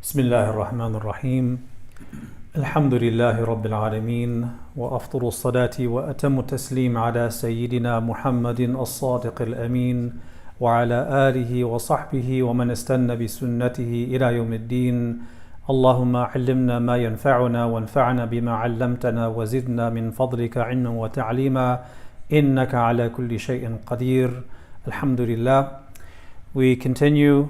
بسم الله الرحمن الرحيم الحمد لله رب العالمين وأفضل الصلاة وأتم التسليم على سيدنا محمد الصادق الأمين وعلى آله وصحبه ومن استنى بسنته إلى يوم الدين. اللهم علمنا ما ينفعنا وانفعنا بما علمتنا وزدنا من فضلك علما وتعليما إنك على كل شيء قدير. Alhamdulillah. We continue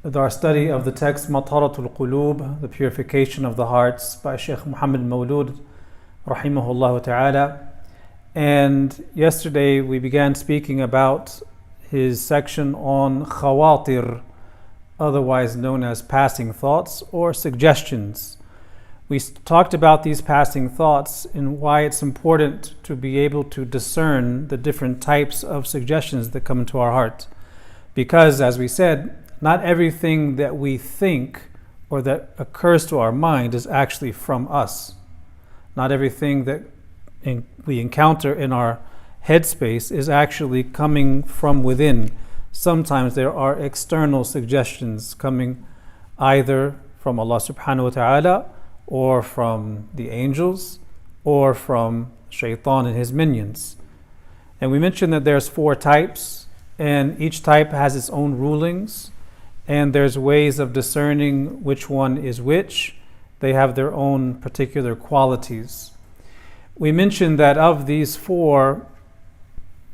with our study of the text Mathara al-Qulub, the Purification of the Hearts, by Shaykh Muhammad Mawlud rahimahullah ta'ala. And yesterday we began speaking about his section on khawatir, otherwise known as passing thoughts or suggestions. We talked about these passing thoughts and why it's important to be able to discern the different types of suggestions that come into our heart. Because, as we said, not everything that we think or that occurs to our mind is actually from us. Not everything that we encounter in our headspace is actually coming from within. Sometimes there are external suggestions coming either from Allah subhanahu wa ta'ala or from the angels or from Shaitan and his minions. And we mentioned that there's 4 types, and each type has its own rulings, and there's ways of discerning which one is which. They have their own particular qualities. We mentioned that of these 4,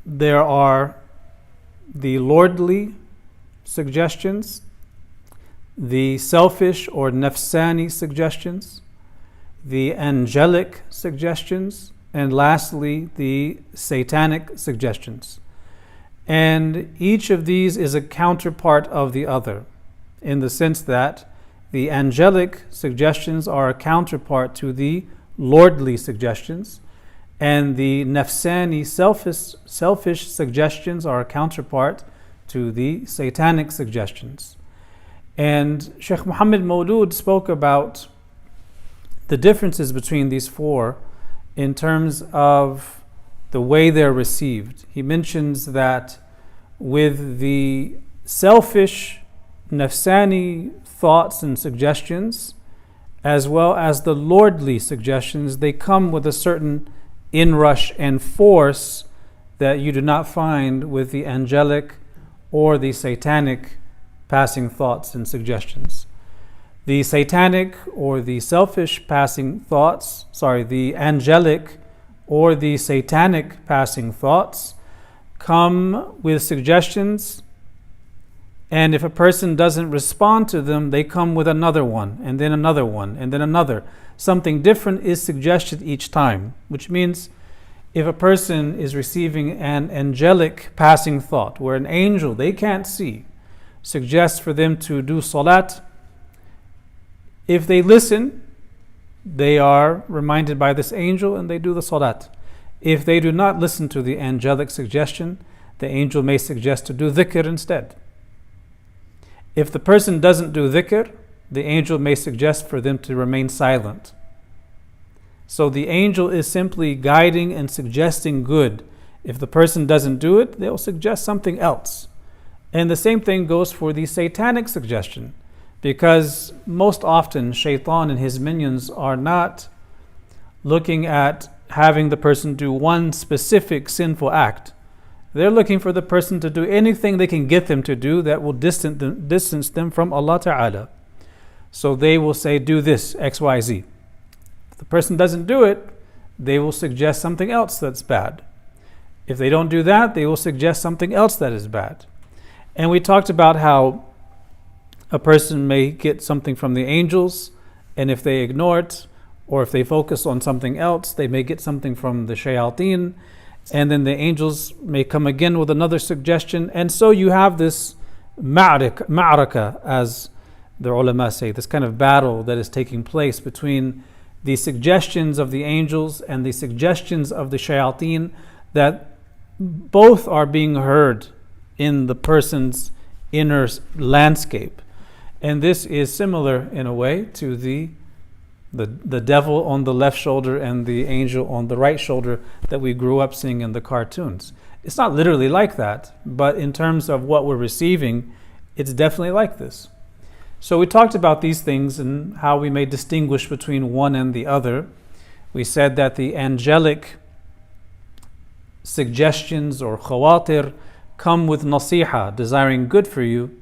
there are the lordly suggestions, the selfish or nafsani suggestions, the angelic suggestions, and lastly, the satanic suggestions. And each of these is a counterpart of the other, in the sense that the angelic suggestions are a counterpart to the lordly suggestions, and the nafsani, selfish suggestions are a counterpart to the satanic suggestions. And Shaykh Muhammad Mawlud spoke about the differences between these 4 in terms of the way they're received. He mentions that with the selfish nafsani thoughts and suggestions, as well as the lordly suggestions, they come with a certain inrush and force that you do not find with the angelic or the satanic passing thoughts and suggestions. The satanic or the selfish passing thoughts, the angelic or the satanic passing thoughts come with suggestions, and if a person doesn't respond to them, they come with another one, and then another one, and then another. Something different is suggested each time, which means if a person is receiving an angelic passing thought, where an angel they can't see suggests for them to do salat, if they listen, they are reminded by this angel and they do the salat. If they do not listen to the angelic suggestion, the angel may suggest to do dhikr instead. If the person doesn't do dhikr, the angel may suggest for them to remain silent. So the angel is simply guiding and suggesting good. If the person doesn't do it, they'll suggest something else. And the same thing goes for the satanic suggestion, because most often Shaitan and his minions are not looking at having the person do one specific sinful act. They're looking for the person to do anything they can get them to do that will distance them from Allah Ta'ala. So they will say, do this, X, Y, Z. If the person doesn't do it, they will suggest something else that's bad. If they don't do that, they will suggest something else that is bad. And we talked about how a person may get something from the angels, and if they ignore it, or if they focus on something else, they may get something from the shayateen, and then the angels may come again with another suggestion. And so you have this ma'raka, as the ulama say, this kind of battle that is taking place between the suggestions of the angels and the suggestions of the shayateen, that both are being heard in the person's inner landscape. And this is similar in a way to the devil on the left shoulder and the angel on the right shoulder that we grew up seeing in the cartoons. It's not literally like that, but in terms of what we're receiving, it's definitely like this. So we talked about these things and how we may distinguish between one and the other. We said that the angelic suggestions or khawatir come with nasiha, desiring good for you.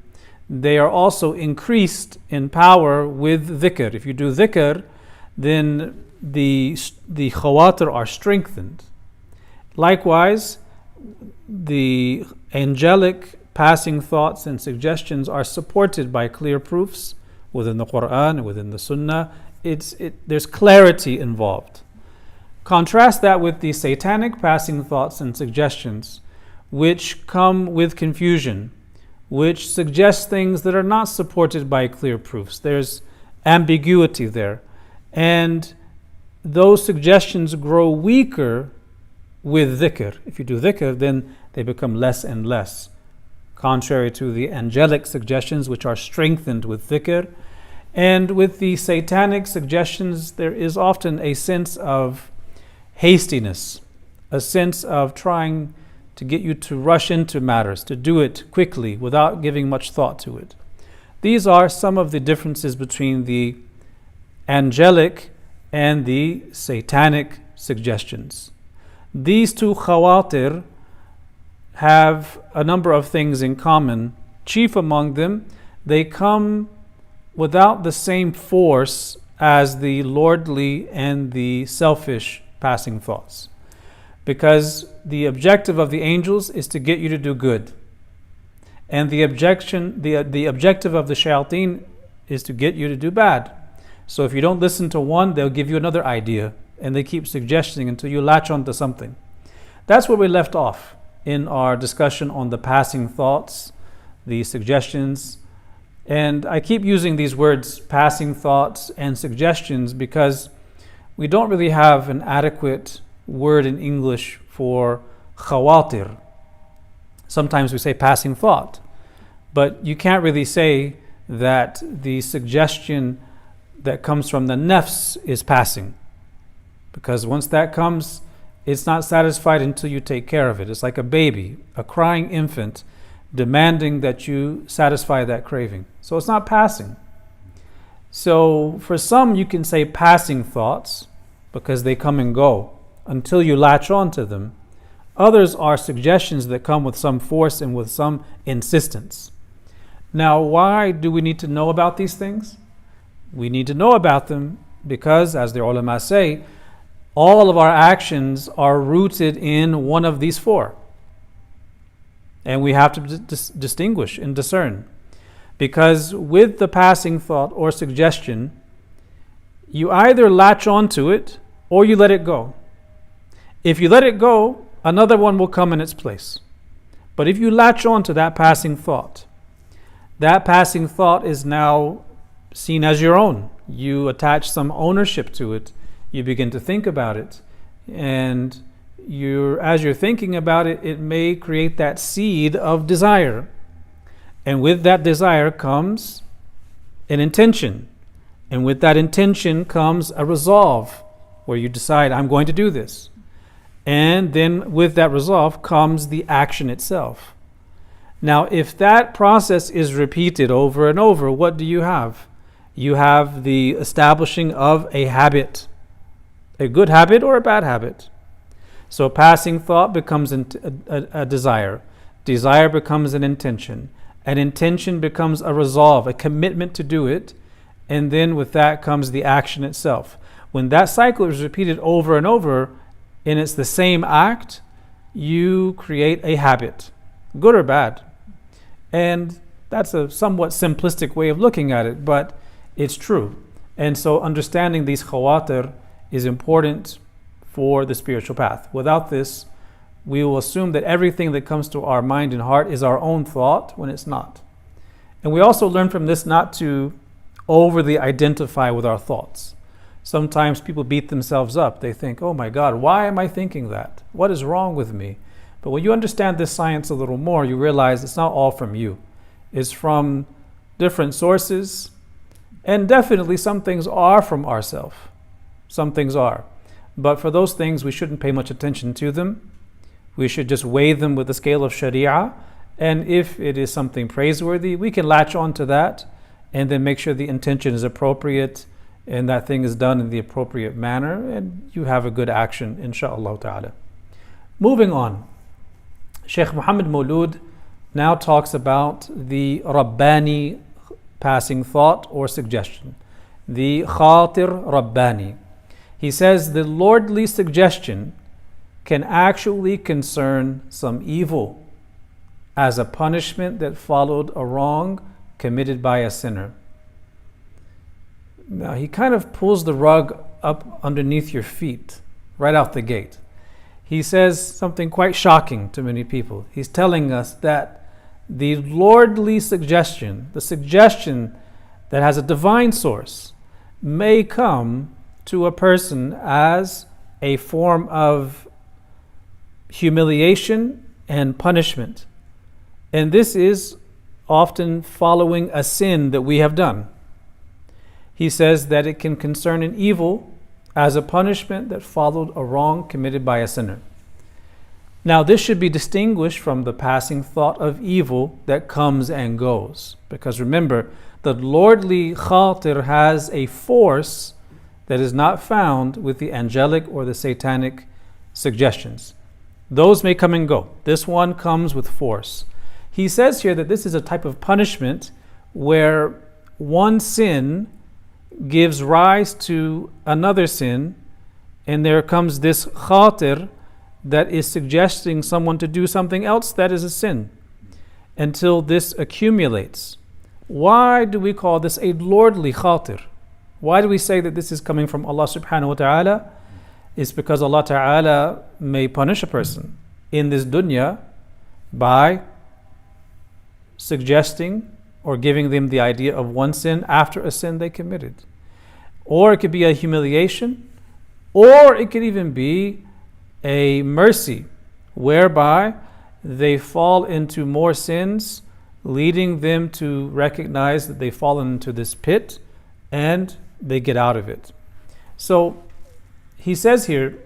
They are also increased in power with dhikr. If you do dhikr, then the khawatir are strengthened. Likewise, the angelic passing thoughts and suggestions are supported by clear proofs within the Quran, within the Sunnah. There's clarity involved. Contrast that with the satanic passing thoughts and suggestions, which come with confusion, which suggest things that are not supported by clear proofs. There's ambiguity there. And those suggestions grow weaker with dhikr. If you do dhikr, then they become less and less, contrary to the angelic suggestions, which are strengthened with dhikr. And with the satanic suggestions, there is often a sense of hastiness, a sense of trying to get you to rush into matters, to do it quickly without giving much thought to it. These are some of the differences between the angelic and the satanic suggestions. These two khawatir have a number of things in common. Chief among them, they come without the same force as the lordly and the selfish passing thoughts. Because the objective of the angels is to get you to do good. And the objective of the shayateen is to get you to do bad. So if you don't listen to one, they'll give you another idea. And they keep suggesting until you latch onto something. That's where we left off in our discussion on the passing thoughts, the suggestions. And I keep using these words, passing thoughts and suggestions, because we don't really have an adequate word in English for khawatir. Sometimes we say passing thought, but you can't really say that the suggestion that comes from the nafs is passing, because once that comes, it's not satisfied until you take care of it. It's like a baby, a crying infant, demanding that you satisfy that craving. So it's not passing. So for some, you can say passing thoughts because they come and go until you latch on to them. Others are suggestions that come with some force and with some insistence. Now, why do we need to know about these things? We need to know about them because, as the ulama say, all of our actions are rooted in one of these four. And we have to distinguish and discern. Because with the passing thought or suggestion, you either latch onto it or you let it go. If you let it go, another one will come in its place. But if you latch on to that passing thought is now seen as your own. You attach some ownership to it. You begin to think about it. And as you're thinking about it, it may create that seed of desire. And with that desire comes an intention. And with that intention comes a resolve where you decide, I'm going to do this. And then with that resolve comes the action itself. Now, if that process is repeated over and over, what do you have? You have the establishing of a habit, a good habit or a bad habit. So passing thought becomes a desire. Desire becomes an intention. An intention becomes a resolve, a commitment to do it. And then with that comes the action itself. When that cycle is repeated over and over, and it's the same act, you create a habit, good or bad. And that's a somewhat simplistic way of looking at it, but it's true. And so understanding these khawatir is important for the spiritual path. Without this, we will assume that everything that comes to our mind and heart is our own thought when it's not. And we also learn from this not to overly identify with our thoughts. Sometimes people beat themselves up. They think, oh my God, why am I thinking that? What is wrong with me? But when you understand this science a little more, you realize it's not all from you. It's from different sources. And definitely some things are from ourselves. Some things are. But for those things, we shouldn't pay much attention to them. We should just weigh them with the scale of Sharia. And if it is something praiseworthy, we can latch on to that and then make sure the intention is appropriate and that thing is done in the appropriate manner, and you have a good action, inshaAllah ta'ala. Moving on, Shaykh Muhammad Mawlud now talks about the Rabbani passing thought or suggestion, the Khatir Rabbani. He says the lordly suggestion can actually concern some evil as a punishment that followed a wrong committed by a sinner. Now he kind of pulls the rug up underneath your feet right out the gate. He says something quite shocking to many people. He's telling us that the lordly suggestion, the suggestion that has a divine source, may come to a person as a form of humiliation and punishment. And this is often following a sin that we have done. He says that it can concern an evil as a punishment that followed a wrong committed by a sinner. Now, this should be distinguished from the passing thought of evil that comes and goes. Because remember, the lordly khatir has a force that is not found with the angelic or the satanic suggestions. Those may come and go. This one comes with force. He says here that this is a type of punishment where one sin gives rise to another sin, and there comes this khatir that is suggesting someone to do something else that is a sin until this accumulates. Why do we call this a lordly khatir? Why do we say that this is coming from Allah subhanahu wa ta'ala? It's because Allah ta'ala may punish a person in this dunya by suggesting or giving them the idea of one sin after a sin they committed. Or it could be a humiliation, or it could even be a mercy whereby they fall into more sins, leading them to recognize that they've fallen into this pit and they get out of it. So he says here,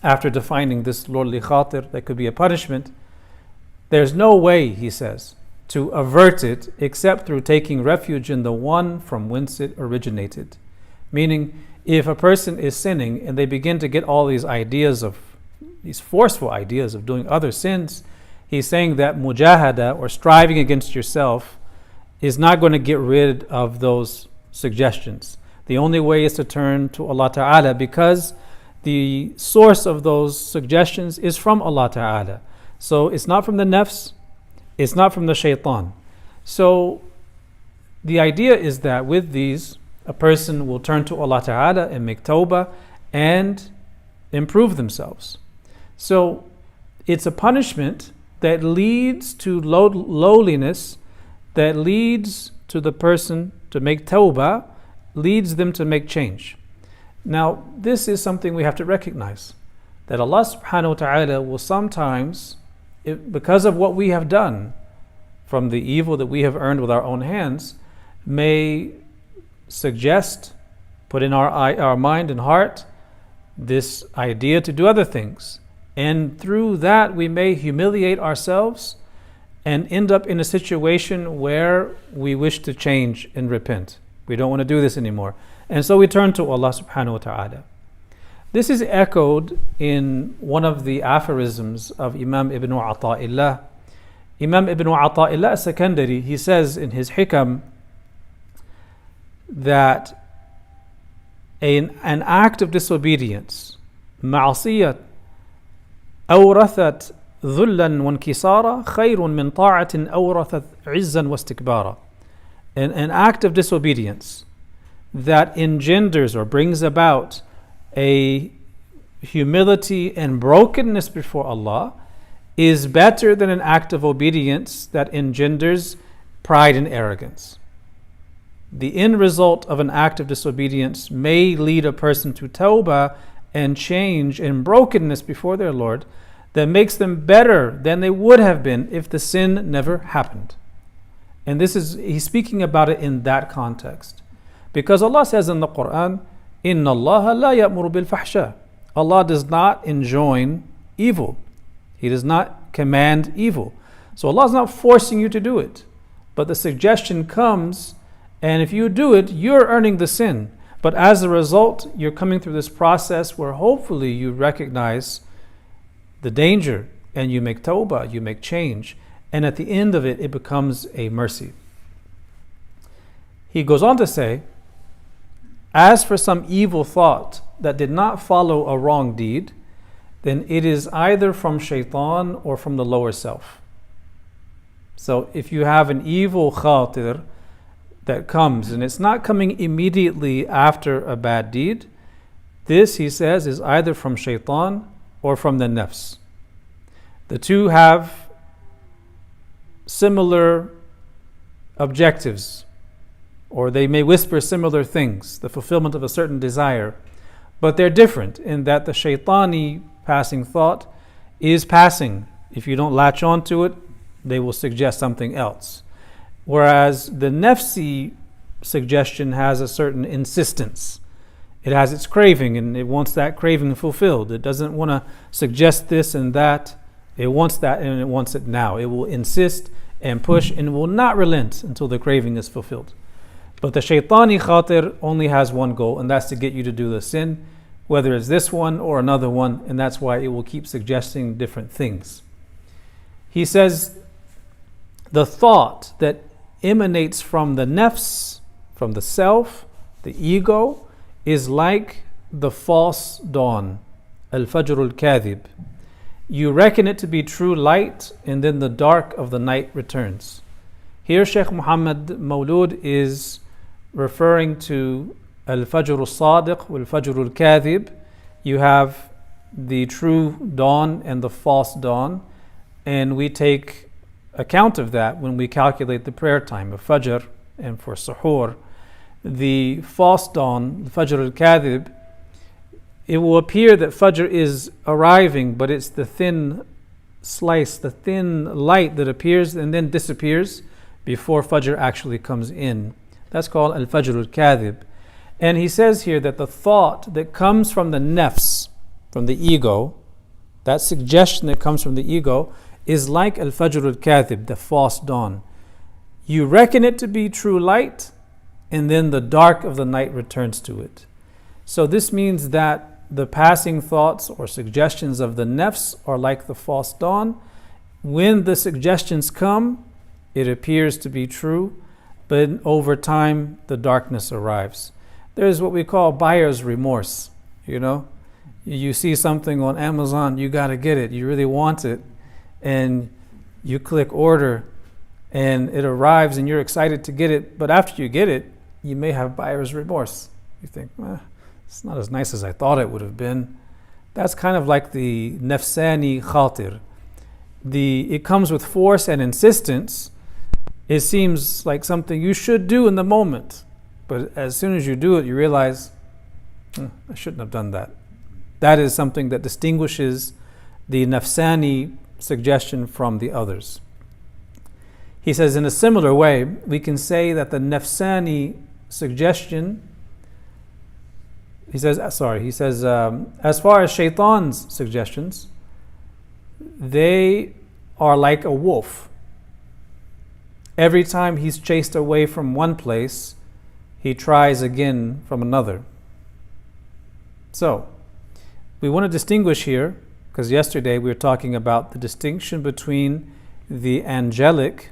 after defining this lordly khatir that could be a punishment, there's no way, he says, to avert it except through taking refuge in the one from whence it originated. Meaning, if a person is sinning and they begin to get all these forceful ideas of doing other sins, he's saying that mujahada, or striving against yourself, is not going to get rid of those suggestions. The only way is to turn to Allah Ta'ala, because the source of those suggestions is from Allah Ta'ala. So it's not from the nafs, it's not from the shaitan. So the idea is that with these, a person will turn to Allah Ta'ala and make tawbah and improve themselves. So it's a punishment that leads to lowliness, that leads to the person to make tawbah, leads them to make change. Now, this is something we have to recognize, that Allah subhanahu wa ta'ala will sometimes, because of what we have done, from the evil that we have earned with our own hands, may suggest, put in our mind and heart, this idea to do other things. And through that, we may humiliate ourselves and end up in a situation where we wish to change and repent. We don't want to do this anymore. And so we turn to Allah subhanahu wa ta'ala. This is echoed in one of the aphorisms of Imam Ibn Ata'illah. Imam Ibn Ata'illah al-Sakandari, he says in his hikam that an act of disobedience, ma'asiyat, أورثت ذلا وانكسارا خير من طاعة أورثت عزا واستكبارا. An act of disobedience that engenders or brings about a humility and brokenness before Allah is better than an act of obedience that engenders pride and arrogance. The end result of an act of disobedience may lead a person to tawbah and change and brokenness before their Lord that makes them better than they would have been if the sin never happened. And he's speaking about it in that context. Because Allah says in the Quran, إِنَّ اللَّهَ لَا يَأْمُرُ بِالْفَحْشَاءِ. Allah does not enjoin evil. He does not command evil. So Allah is not forcing you to do it. But the suggestion comes And if you do it, you're earning the sin. But as a result, you're coming through this process where hopefully you recognize the danger and you make tawbah, you make change. And at the end of it, it becomes a mercy. He goes on to say, as for some evil thought that did not follow a wrong deed, then it is either from shaitan or from the lower self. So if you have an evil khatir that comes, and it's not coming immediately after a bad deed, this, he says, is either from shaitan or from the nafs. The two have similar objectives, or they may whisper similar things, the fulfillment of a certain desire, but they're different in that the shaitani passing thought is passing. If you don't latch on to it, they will suggest something else. Whereas the nafsi suggestion has a certain insistence. It has its craving and it wants that craving fulfilled. It doesn't want to suggest this and that. It wants that and it wants it now. It will insist and push and will not relent until the craving is fulfilled. But the shaitani khatir only has one goal, and that's to get you to do the sin, whether it's this one or another one, and that's why it will keep suggesting different things. He says the thought that emanates from the nafs, from the self, the ego, is like the false dawn, al-fajr al-kadhib. You reckon it to be true light, and then the dark of the night returns. Here Shaykh Muhammad Mawlud is referring to al-fajr al-sadiq wal-fajr al-kadhib. You have the true dawn and the false dawn, and we take account of that when we calculate the prayer time of fajr and for suhoor. The false dawn, the fajr al-kadhib, it will appear that fajr is arriving, but it's the thin slice, the thin light that appears and then disappears before fajr actually comes in. That's called al-fajr al-kadhib. And he says here that the thought that comes from the nafs, from the ego, that suggestion that comes from the ego, is like al-fajr al-kadhib, the false dawn. You reckon it to be true light, and then the dark of the night returns to it. So this means that the passing thoughts or suggestions of the nafs are like the false dawn. When the suggestions come, it appears to be true, but over time the darkness arrives. There's what we call buyer's remorse. You see something on Amazon, you got to get it, you really want it, and you click order and it arrives and you're excited to get it, but after you get it, you may have buyer's remorse. You think, it's not as nice as I thought it would have been. That's kind of like the nafsani khatir. It comes with force and insistence. It seems like something you should do in the moment, but as soon as you do it, you realize, I shouldn't have done that. That is something that distinguishes the nafsani suggestion from the others. He says, in a similar way, we can say that the nafsani suggestion, he says, as far as shaitan's suggestions, they are like a wolf. Every time he's chased away from one place, he tries again from another. So, we want to distinguish here, because yesterday we were talking about the distinction between the angelic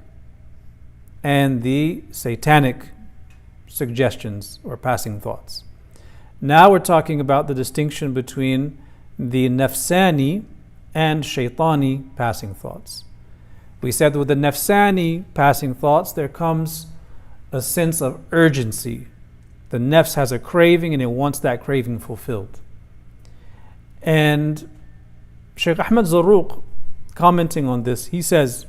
and the satanic suggestions or passing thoughts. Now we're talking about the distinction between the nafsani and shaitani passing thoughts. We said with the nafsani passing thoughts, there comes a sense of urgency. The nafs has a craving and it wants that craving fulfilled. And Shaykh Ahmad Zarruq, commenting on this, he says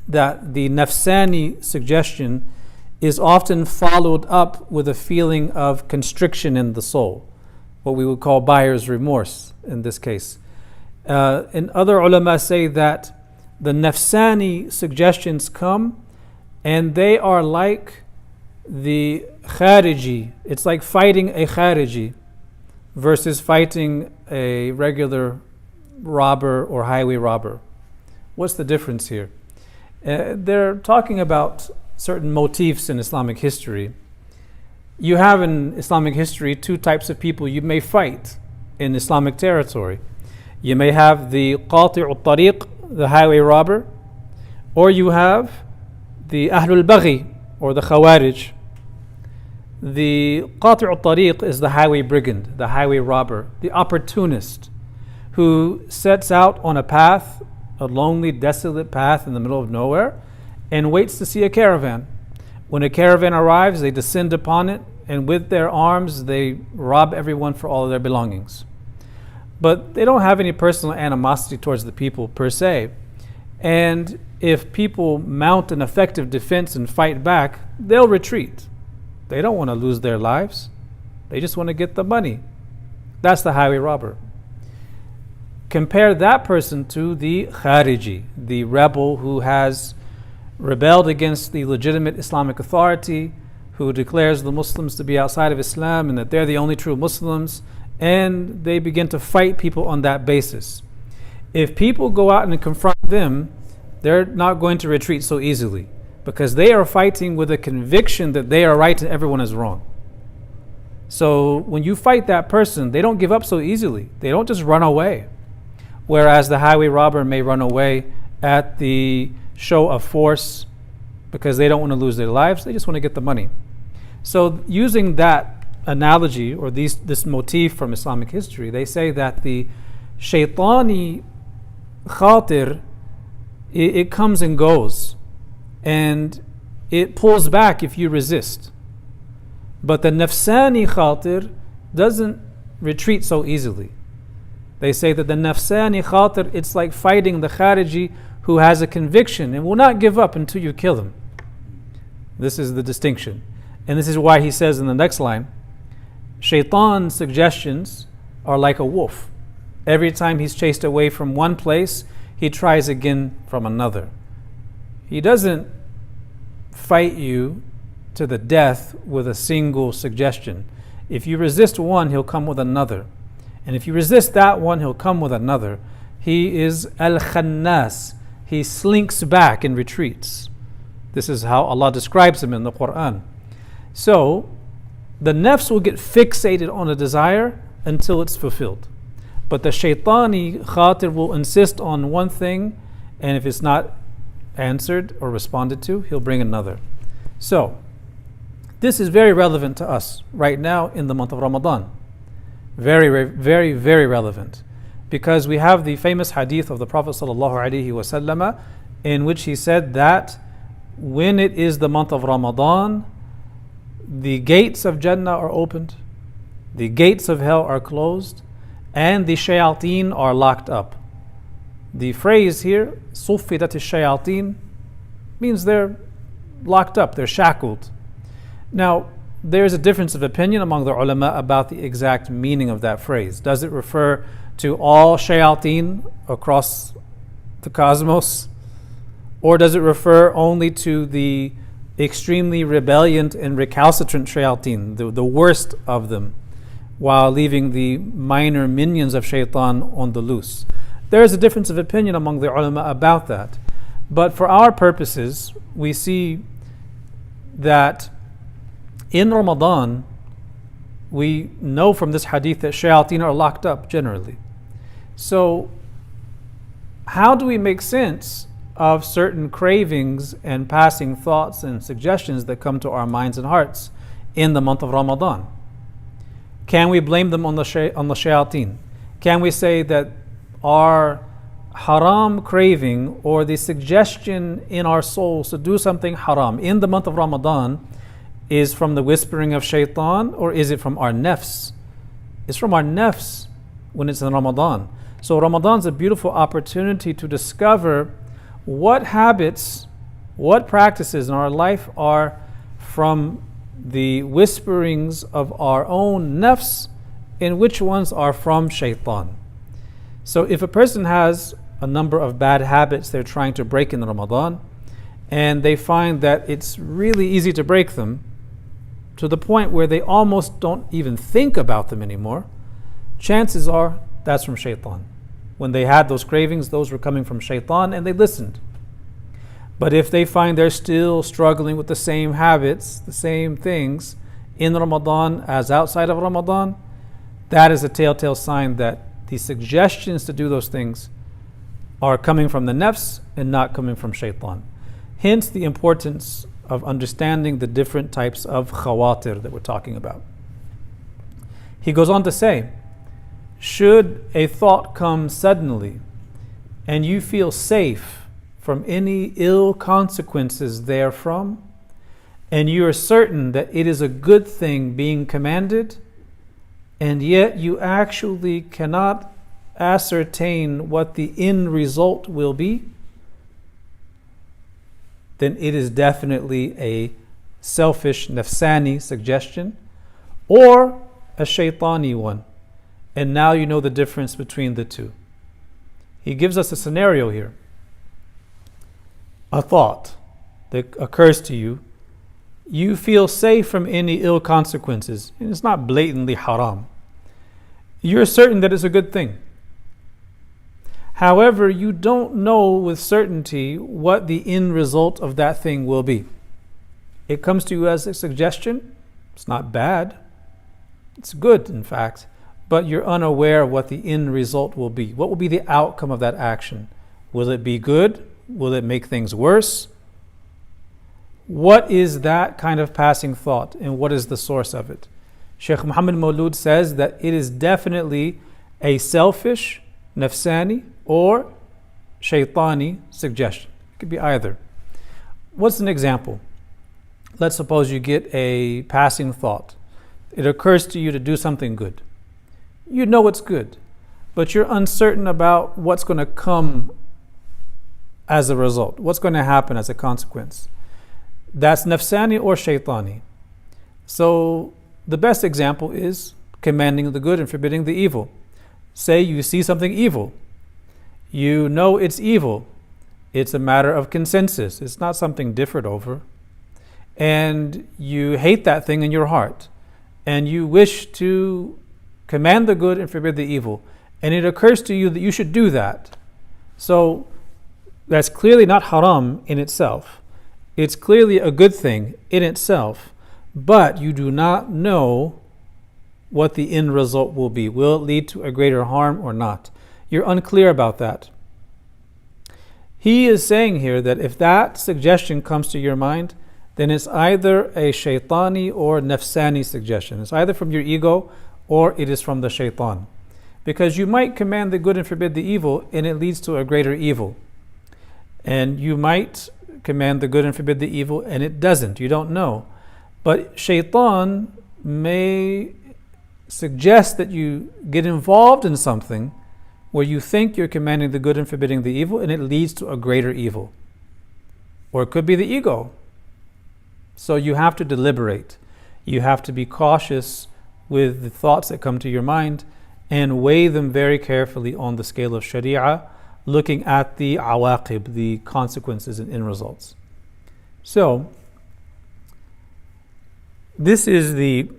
that the nafsani suggestion is often followed up with a feeling of constriction in the soul, what we would call buyer's remorse in this case. And other ulama say that the nafsani suggestions come and they are like the khariji. It's like fighting a khariji versus fighting a regular robber or highway robber. What's the difference here? They're talking about certain motifs in Islamic history. You have in Islamic history two types of people you may fight in Islamic territory. You may have the qati'u tariq, the highway robber, or you have the ahlul baghi, or the khawarij. The qati'u tariq is the highway brigand, the highway robber, the opportunist who sets out on a path, a lonely, desolate path in the middle of nowhere, and waits to see a caravan. When a caravan arrives, they descend upon it, and with their arms, they rob everyone for all of their belongings. But they don't have any personal animosity towards the people per se. And if people mount an effective defense and fight back, they'll retreat. They don't want to lose their lives. They just want to get the money. That's the highway robber. Compare that person to the khariji, the rebel who has rebelled against the legitimate Islamic authority, who declares the Muslims to be outside of Islam and that they're the only true Muslims, and they begin to fight people on that basis. If people go out and confront them, they're not going to retreat so easily because they are fighting with a conviction that they are right and everyone is wrong. So when you fight that person, they don't give up so easily. They don't just run away. Whereas the highway robber may run away at the show of force because they don't want to lose their lives, they just want to get the money. So using that analogy or this motif from Islamic history, they say that the shaitani khatir, it comes and goes and it pulls back if you resist. But the nafsani khatir doesn't retreat so easily. They say that the nafsani khatir, it's like fighting the khariji who has a conviction and will not give up until you kill him. This is the distinction. And this is why he says in the next line, Shaitan's suggestions are like a wolf. Every time he's chased away from one place, he tries again from another. He doesn't fight you to the death with a single suggestion. If you resist one, he'll come with another. And if you resist that one, he'll come with another. He is al-khannas. He slinks back and retreats. This is how Allah describes him in the Quran. So, the nafs will get fixated on a desire until it's fulfilled. But the shaitani khatir will insist on one thing, and if it's not answered or responded to, he'll bring another. So, this is very relevant to us right now in the month of Ramadan. Very, very, very relevant. Because we have the famous hadith of the Prophet ﷺ in which he said that when it is the month of Ramadan, the gates of Jannah are opened, the gates of hell are closed, and the shayateen are locked up. The phrase here, suffidat shayateen, means they're locked up, they're shackled. Now, there's a difference of opinion among the ulama about the exact meaning of that phrase. Does it refer to all shayateen across the cosmos? Or does it refer only to the extremely rebellious and recalcitrant shayateen, the worst of them, while leaving the minor minions of shaitan on the loose? There is a difference of opinion among the ulama about that. But for our purposes, we see that in Ramadan, we know from this hadith that shayateen are locked up generally. So, how do we make sense of certain cravings and passing thoughts and suggestions that come to our minds and hearts in the month of Ramadan? Can we blame them on the shayateen? Can we say that our haram craving or the suggestion in our souls to do something haram in the month of Ramadan is from the whispering of shaitan, or is it from our nafs? It's from our nafs when it's in Ramadan. So Ramadan's a beautiful opportunity to discover what habits, what practices in our life are from the whisperings of our own nafs and which ones are from shaitan. So if a person has a number of bad habits they're trying to break in Ramadan, and they find that it's really easy to break them to the point where they almost don't even think about them anymore, chances are that's from shaitan. When they had those cravings, those were coming from shaitan and they listened. But if they find they're still struggling with the same habits, the same things in Ramadan as outside of Ramadan, that is a telltale sign that the suggestions to do those things are coming from the nafs and not coming from shaitan. Hence the importance of understanding the different types of khawatir that we're talking about. He goes on to say, should a thought come suddenly and you feel safe from any ill consequences therefrom, and you are certain that it is a good thing being commanded, and yet you actually cannot ascertain what the end result will be, then it is definitely a selfish, nafsani suggestion or a shaitani one. And now you know the difference between the two. He gives us a scenario here. A thought that occurs to you. You feel safe from any ill consequences. And it's not blatantly haram. You're certain that it's a good thing. However, you don't know with certainty what the end result of that thing will be. It comes to you as a suggestion. It's not bad. It's good, in fact. But you're unaware of what the end result will be. What will be the outcome of that action? Will it be good? Will it make things worse? What is that kind of passing thought, and what is the source of it? Shaykh Muhammad Mawlud says that it is definitely a selfish, nafsani, or shaitani suggestion. It could be either. What's an example? Let's suppose you get a passing thought. It occurs to you to do something good. You know it's good, but you're uncertain about what's going to come as a result, what's going to happen as a consequence. That's nafsani or shaitani. So the best example is commanding the good and forbidding the evil. Say you see something evil. You know it's evil. It's a matter of consensus. It's not something differed over. And you hate that thing in your heart. And you wish to command the good and forbid the evil. And it occurs to you that you should do that. So that's clearly not haram in itself. It's clearly a good thing in itself. But you do not know what the end result will be. Will it lead to a greater harm or not? You're unclear about that. He is saying here that if that suggestion comes to your mind, then it's either a shaitani or nafsani suggestion. It's either from your ego or it is from the shaitan. Because you might command the good and forbid the evil and it leads to a greater evil. And you might command the good and forbid the evil and it doesn't. You don't know. But shaitan may suggest that you get involved in something where you think you're commanding the good and forbidding the evil and it leads to a greater evil. Or it could be the ego. So you have to deliberate. You have to be cautious with the thoughts that come to your mind and weigh them very carefully on the scale of Sharia, looking at the awaqib, the consequences and end results. So, this is the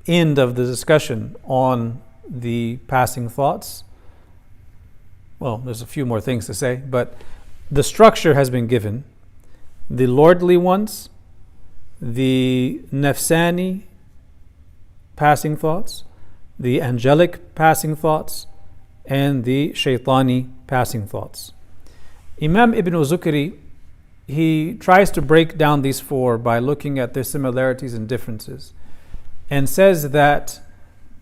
end of the discussion on the passing thoughts. Well, there's a few more things to say, but the structure has been given. The lordly ones, the nafsani passing thoughts, the angelic passing thoughts, and the shaitani passing thoughts. Imam Ibn Zukri, he tries to break down these four by looking at their similarities and differences, and says that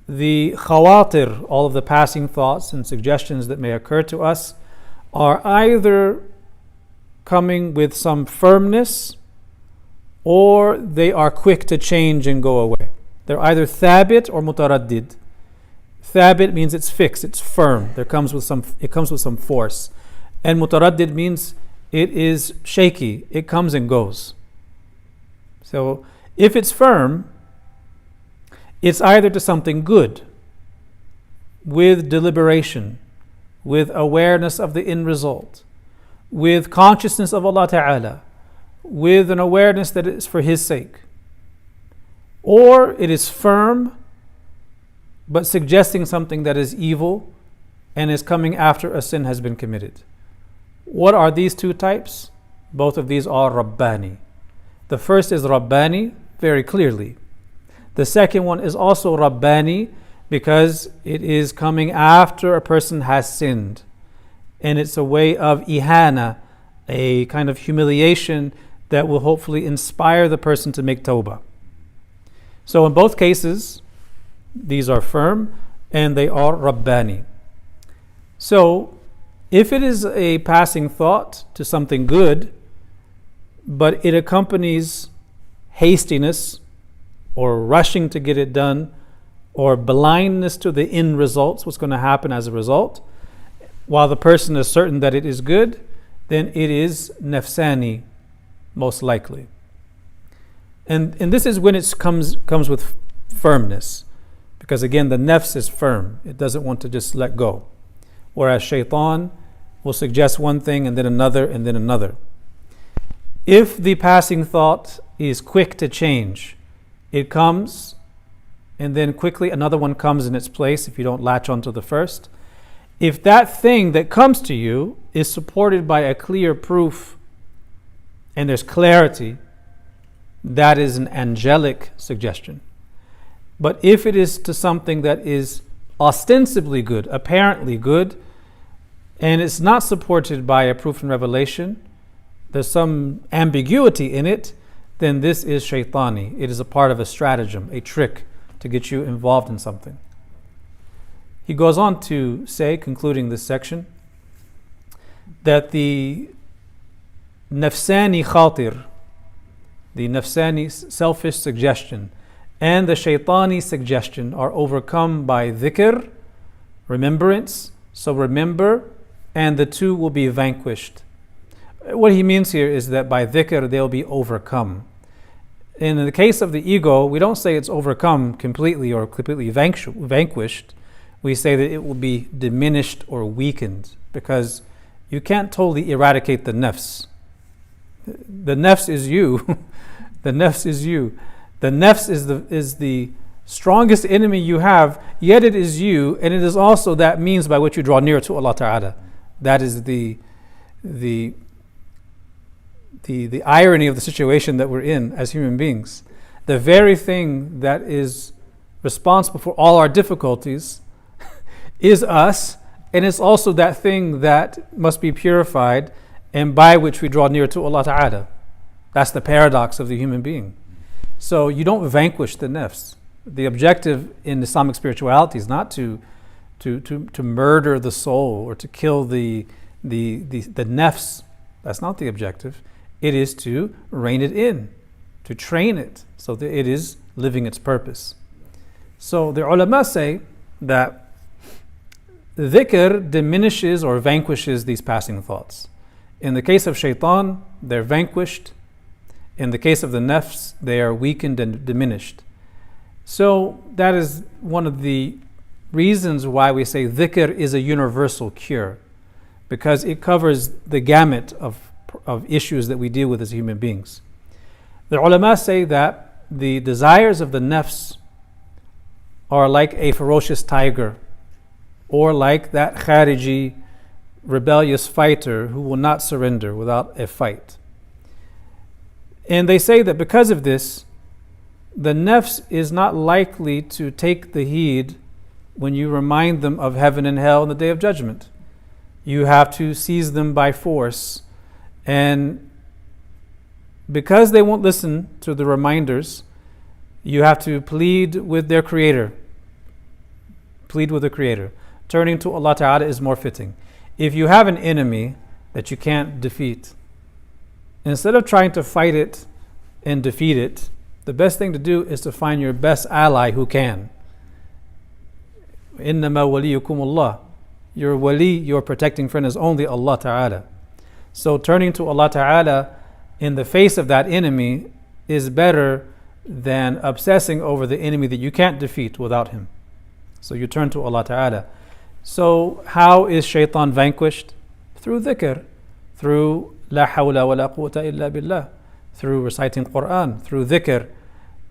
the khawatir, all of the passing thoughts and suggestions that may occur to us, are either coming with some firmness or they are quick to change and go away. They're either thabit or mutaraddid. Thabit means it's fixed, it's firm. It comes with some force. And mutaraddid means it is shaky. It comes and goes. So if it's firm, it's either to something good, with deliberation, with awareness of the end result, with consciousness of Allah Ta'ala, with an awareness that it is for His sake. Or it is firm, but suggesting something that is evil and is coming after a sin has been committed. What are these two types? Both of these are Rabbani. The first is Rabbani very clearly. The second one is also Rabbani because it is coming after a person has sinned. And it's a way of ihana, a kind of humiliation that will hopefully inspire the person to make tawbah. So in both cases, these are firm and they are Rabbani. So if it is a passing thought to something good, but it accompanies hastiness or rushing to get it done or blindness to the end results, what's going to happen as a result, while the person is certain that it is good, then it is nafsani, most likely. And this is when it comes with firmness. Because again, the nafs is firm. It doesn't want to just let go. Whereas shaitan will suggest one thing and then another and then another. If the passing thought is quick to change, it comes and then quickly another one comes in its place if you don't latch onto the first. If that thing that comes to you is supported by a clear proof and there's clarity, that is an angelic suggestion. But if it is to something that is ostensibly good, apparently good, and it's not supported by a proof and revelation, there's some ambiguity in it, then this is shaitani. It is a part of a stratagem, a trick to get you involved in something. He goes on to say, concluding this section, that the nafsani khatir, the nafsani selfish suggestion, and the shaitani suggestion are overcome by dhikr, remembrance, so remember, and the two will be vanquished. What he means here is that by dhikr they'll be overcome. In the case of the ego, we don't say it's overcome completely or completely vanquished. We say that it will be diminished or weakened because you can't totally eradicate the nafs. The nafs is you. The nafs is you. The nafs is the strongest enemy you have, yet it is you, and it is also that means by which you draw nearer to Allah Ta'ala. That is the irony of the situation that we're in as human beings. The very thing that is responsible for all our difficulties is us, and it's also that thing that must be purified and by which we draw near to Allah Ta'ala. That's the paradox of the human being. So you don't vanquish the nafs. The objective in Islamic spirituality is not to murder the soul or to kill the nafs. That's not the objective. It is to rein it in, to train it so that it is living its purpose. So the ulama say that dhikr diminishes or vanquishes these passing thoughts. In the case of shaitan, they're vanquished. In the case of the nafs, they are weakened and diminished. So that is one of the reasons why we say dhikr is a universal cure, because it covers the gamut of issues that we deal with as human beings. The ulama say that the desires of the nafs are like a ferocious tiger, or like that khariji, rebellious fighter who will not surrender without a fight. And they say that because of this, the nafs is not likely to take the heed when you remind them of heaven and hell and the day of judgment. You have to seize them by force. And because they won't listen to the reminders, you have to plead with their creator. Plead with the creator. Turning to Allah Ta'ala is more fitting. If you have an enemy that you can't defeat, instead of trying to fight it and defeat it, the best thing to do is to find your best ally who can. إِنَّمَا وَلِيُّكُمُ اللَّهِ. Your wali, your protecting friend, is only Allah Ta'ala. So turning to Allah Ta'ala in the face of that enemy is better than obsessing over the enemy that you can't defeat without him. So you turn to Allah Ta'ala. So how is shaitan vanquished? Through dhikr, through la hawla wa la quwwata illa billah, through reciting Quran, through dhikr.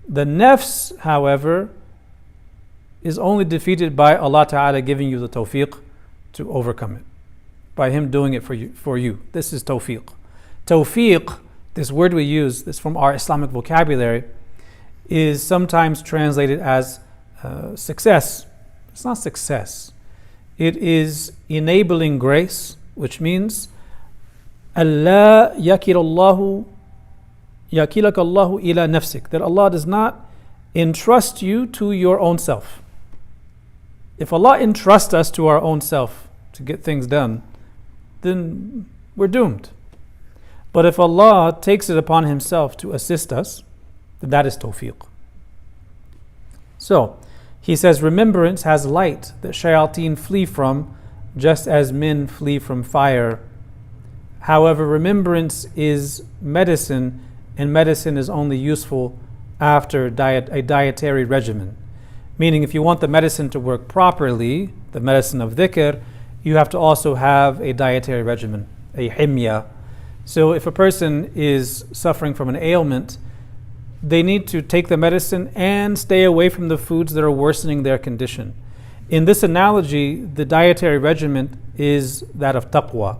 The nafs, however, is only defeated by Allah Ta'ala giving you the tawfiq to overcome it, by Him doing it for you. This is tawfiq. Tawfiq, this word we use, this from our Islamic vocabulary, is sometimes translated as success. It's not success. It is enabling grace, which means Allah yakilallahu yakilakallahu ila nafsik, that Allah does not entrust you to your own self. If Allah entrusts us to our own self to get things done, then we're doomed. But if Allah takes it upon Himself to assist us, then that is tawfiq. So, he says, remembrance has light that shayateen flee from, just as men flee from fire. However, remembrance is medicine, and medicine is only useful after a dietary regimen. Meaning, if you want the medicine to work properly, the medicine of dhikr, you have to also have a dietary regimen, a himya. So if a person is suffering from an ailment, they need to take the medicine and stay away from the foods that are worsening their condition. In this analogy, the dietary regimen is that of taqwa,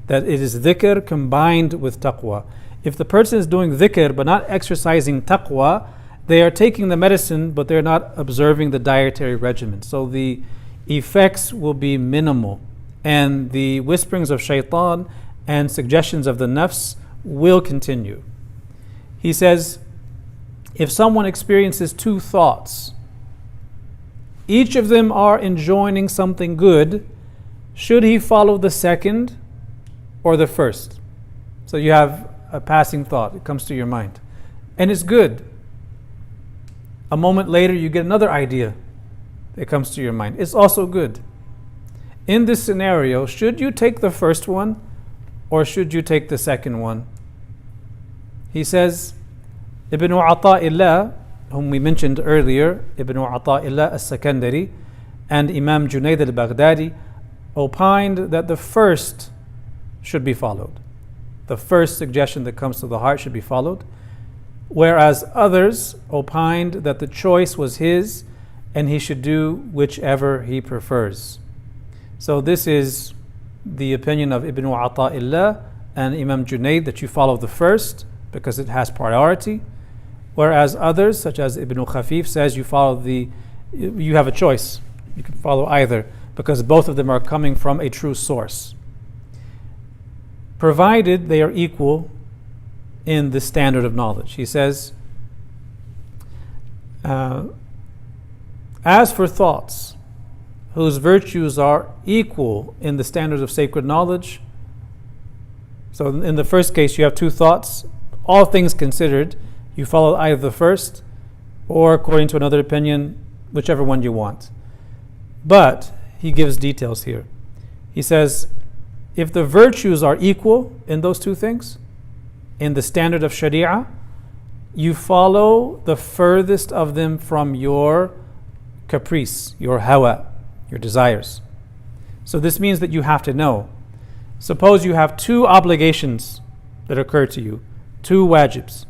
that it is dhikr combined with taqwa. If the person is doing dhikr but not exercising taqwa, they are taking the medicine but they're not observing the dietary regimen. So the effects will be minimal, and the whisperings of shaitan and suggestions of the nafs will continue. He says, if someone experiences two thoughts, each of them are enjoining something good, should he follow the second or the first? So you have a passing thought, it comes to your mind, and it's good. A moment later, you get another idea that comes to your mind. It's also good. In this scenario, should you take the first one or should you take the second one? He says, Ibn Ata'illah, whom we mentioned earlier, Ibn Ata'illah al-Sakandari and Imam Junayd al-Baghdadi opined that the first should be followed. The first suggestion that comes to the heart should be followed. Whereas others opined that the choice was his and he should do whichever he prefers. So this is the opinion of Ibn Ata'illah and Imam Junayd, that you follow the first because it has priority. Whereas others, such as Ibn Khafif, says you have a choice. You can follow either because both of them are coming from a true source, provided they are equal in the standard of knowledge. He says, as for thoughts whose virtues are equal in the standards of sacred knowledge, so in the first case you have two thoughts, all things considered, you follow either the first or, according to another opinion, whichever one you want. But he gives details here. He says, if the virtues are equal in those two things, in the standard of Sharia, you follow the furthest of them from your caprice, your hawa, your desires. So this means that you have to know. Suppose you have two obligations that occur to you, two wajibs,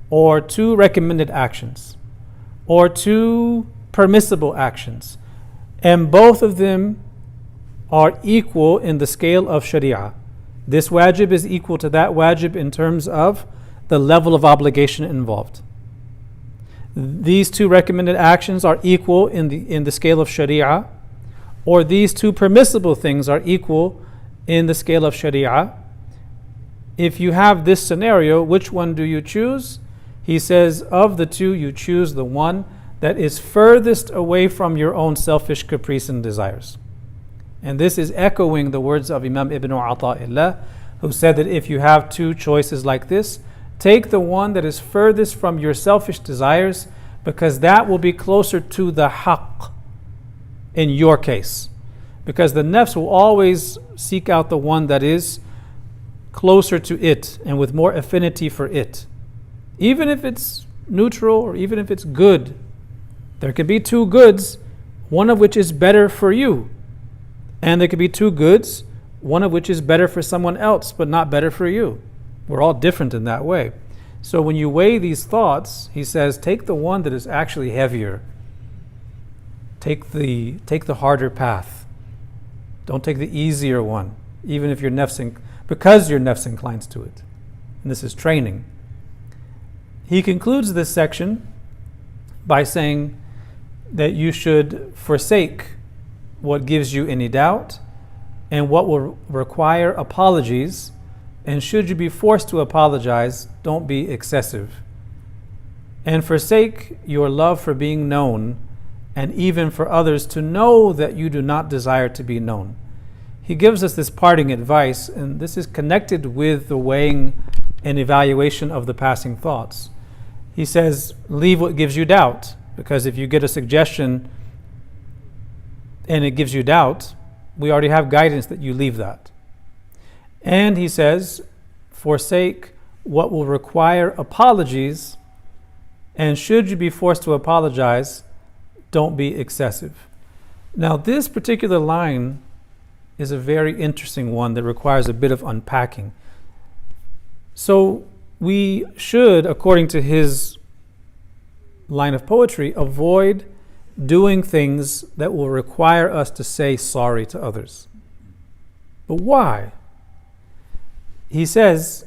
or two recommended actions, or two permissible actions, and both of them are equal in the scale of Sharia. This wajib is equal to that wajib in terms of the level of obligation involved. These two recommended actions are equal in the scale of Sharia, or these two permissible things are equal in the scale of Sharia. If you have this scenario, which one do you choose? He says, of the two, you choose the one that is furthest away from your own selfish caprice and desires. And this is echoing the words of Imam Ibn Ata'illah, who said that if you have two choices like this, take the one that is furthest from your selfish desires, because that will be closer to the haqq in your case. Because the nafs will always seek out the one that is closer to it and with more affinity for it. Even if it's neutral or even if it's good, there could be two goods, one of which is better for you. And there could be two goods, one of which is better for someone else, but not better for you. We're all different in that way. So when you weigh these thoughts, he says, take the one that is actually heavier. Take the harder path. Don't take the easier one, even if because your nafs inclines to it. and this is training. He concludes this section by saying that you should forsake what gives you any doubt and what will require apologies, and should you be forced to apologize, don't be excessive. And forsake your love for being known, and even for others to know that you do not desire to be known. He gives us this parting advice, and this is connected with the weighing and evaluation of the passing thoughts. He says, leave what gives you doubt, because if you get a suggestion and it gives you doubt, we already have guidance that you leave that. And he says, forsake what will require apologies, and should you be forced to apologize, don't be excessive. Now, this particular line is a very interesting one that requires a bit of unpacking. So we should, according to his line of poetry, avoid doing things that will require us to say sorry to others. But why? He says,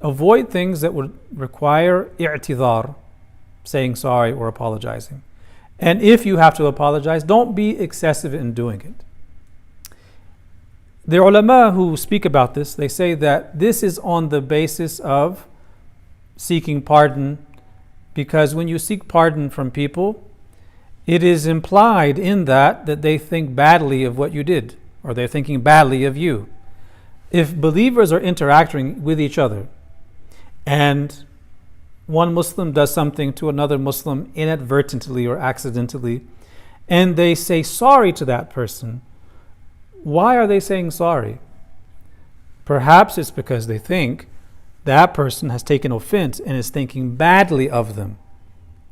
avoid things that would require i'tidhar, saying sorry or apologizing. And if you have to apologize, don't be excessive in doing it. The ulama who speak about this, they say that this is on the basis of seeking pardon, because when you seek pardon from people, it is implied in that they think badly of what you did, or they're thinking badly of you. If believers are interacting with each other, and one Muslim does something to another Muslim inadvertently or accidentally, and they say sorry to that person, why are they saying sorry? Perhaps it's because they think that person has taken offense and is thinking badly of them.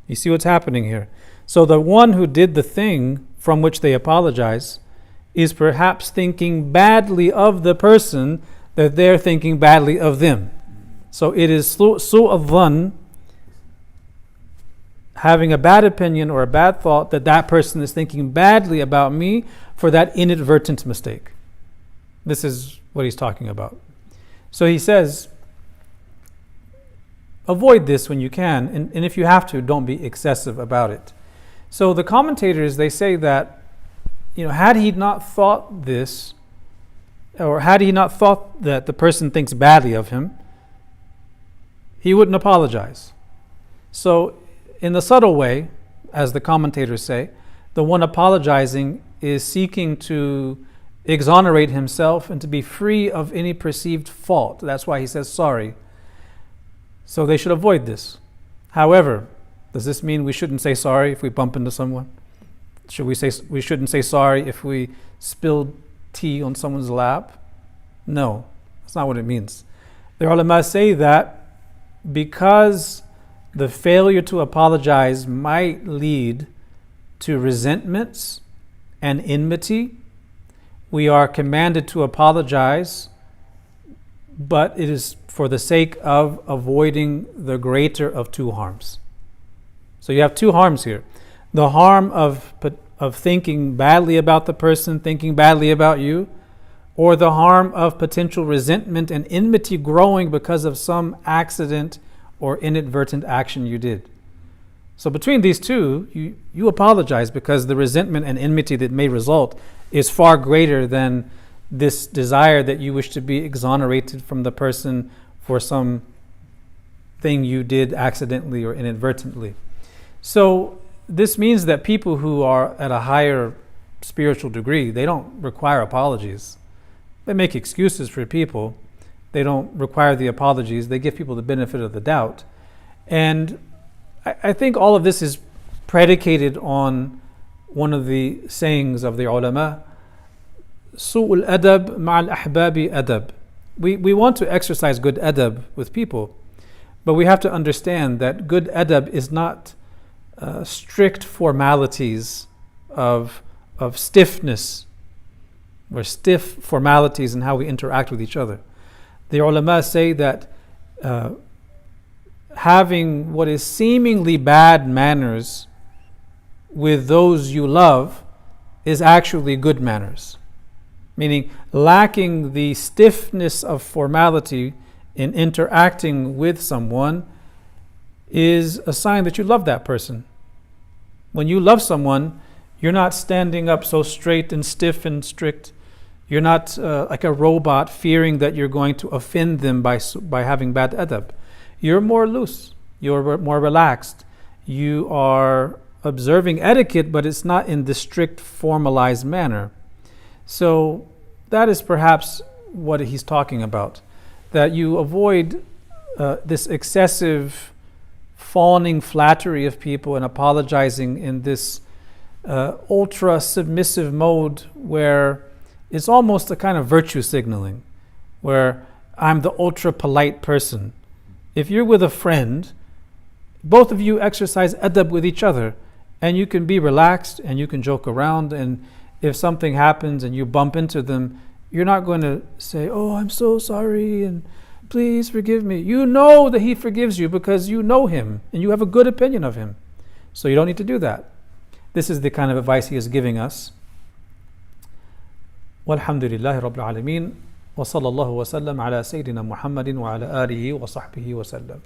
You see what's happening here? So the one who did the thing from which they apologize is perhaps thinking badly of the person that they're thinking badly of them. So it is su'adhan, having a bad opinion or a bad thought that person is thinking badly about me for that inadvertent mistake. This is what he's talking about. So he says, avoid this when you can, and if you have to, don't be excessive about it. So the commentators, they say that, had he not thought this, or had he not thought that the person thinks badly of him, he wouldn't apologize. So in the subtle way, as the commentators say, the one apologizing is seeking to exonerate himself and to be free of any perceived fault. That's why he says sorry. So they should avoid this. However, does this mean we shouldn't say sorry if we bump into someone? We shouldn't say sorry if we spilled tea on someone's lap? No, that's not what it means. The ulama say that because the failure to apologize might lead to resentments and enmity, we are commanded to apologize, but it is for the sake of avoiding the greater of two harms. So you have two harms here. The harm of thinking badly about the person, thinking badly about you, or the harm of potential resentment and enmity growing because of some accident or inadvertent action you did. So between these two, you apologize, because the resentment and enmity that may result is far greater than this desire that you wish to be exonerated from the person for some thing you did accidentally or inadvertently. So this means that people who are at a higher spiritual degree, they don't require apologies. They make excuses for people. They don't require the apologies. They give people the benefit of the doubt. And I think all of this is predicated on one of the sayings of the ulama, su'ul adab ma'al ahbabi adab. We want to exercise good adab with people, but we have to understand that good adab is not strict formalities of stiffness, or stiff formalities in how we interact with each other. The ulama say that having what is seemingly bad manners with those you love is actually good manners. Meaning, lacking the stiffness of formality in interacting with someone is a sign that you love that person. When you love someone, you're not standing up so straight and stiff and strict. You're not like a robot fearing that you're going to offend them by having bad adab. You're more loose. You're more relaxed. You are observing etiquette, but it's not in the strict formalized manner. So that is perhaps what he's talking about, that you avoid this excessive fawning flattery of people and apologizing in this ultra submissive mode where it's almost a kind of virtue signaling, where I'm the ultra polite person. If you're with a friend, both of you exercise adab with each other, and you can be relaxed and you can joke around, and if something happens and you bump into them, you're not going to say, "Oh, I'm so sorry and please forgive me." You know that he forgives you because you know him and you have a good opinion of him. So you don't need to do that. This is the kind of advice he is giving us. Walhamdulillahi Rabbil Alameen. Wa sallallahu wa sallam ala Sayyidina Muhammadin wa ala alihi wa sahbihi wa sallam.